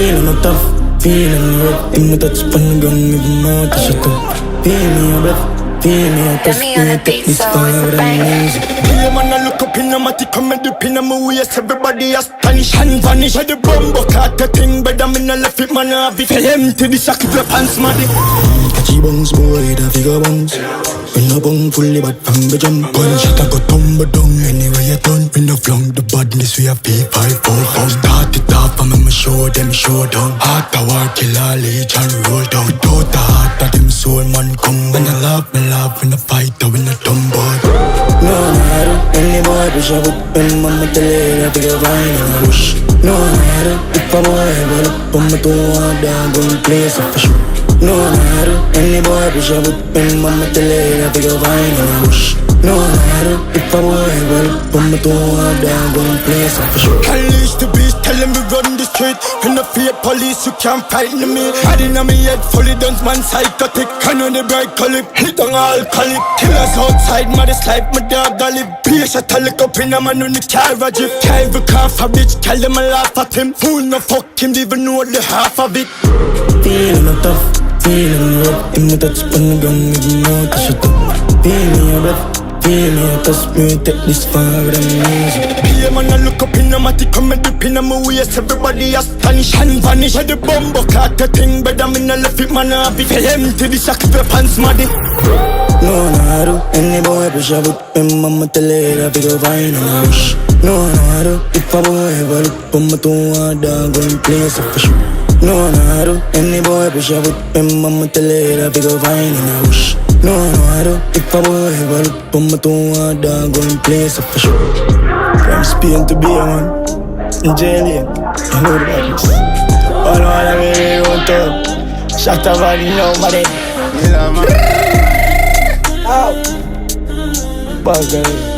Feeling no tough, feeling rough. In my touch pan gun, even more to shut up. Feel me a breath, feel me a touch. Me take this far and music. Yeah, man, I look up in a matic, come and dip in a waist. Everybody astonish and vanish. Where the bomboclaat, the thing, but I'm in a left it, man. I feel empty, the shackle, the pants, matic. Catchy bones, boy, the figure bones. When I bone fully bad from the jump. Gunshot, I go tumble down anywhere you turn. When I flunk the badness, we have fee-fi-fo-fum. Start it off, I'm a show them showdown. Heart a war, kill all each and roll down. Without the heart of them soul, man, come. When I laugh, when I fight, I win a tumble. No, any boy push up with them, I'ma tell you that they go fine and I wish. No, if a boy ever up on my toe, I'm gonna play so for sure. No, any boy push up with them, I'ma tell you that they go fine and I wish. No, if a boy ever up on my toe, I'm gonna play so for sure. Unleash the beast, tell them we run the street. When I fear police, you can't fight me. Had in my head, fully done, man, psychotic. Can on the bright collie, hit on alcoholic. Killers outside, mother's life, my dog a live. Pierce a talic up in a man on the carriage. Carry car for bitch, tell them I laugh at him. Fool no fuck him, even know the half of it. Feeling no tough, feeling rough. In my touch pan gun, even more to shut up. Feel me a breath, feel me a touch. Me take this far and music. Yeah, man, I look up in a matic, come and dip in a waist. Everybody astonish and vanish. Where the bomboclaat, the thing, but I'm in a left it, man. I feel empty, the shackle, the pants, matic. No, any boy push up with them, I'ma tell you that they go fine and I wish. No, if a boy ever up on my toe, I'm gonna play so for sure. No, any boy push up with them, I'ma tell you that they go fine and I wish. No, if a boy ever up on my toe, I'm gonna play so for sure. From Spain to Bay, man, in jail, you know the badness. All I really want to shut up and nobody. Yeah, man. Ow! Bugger.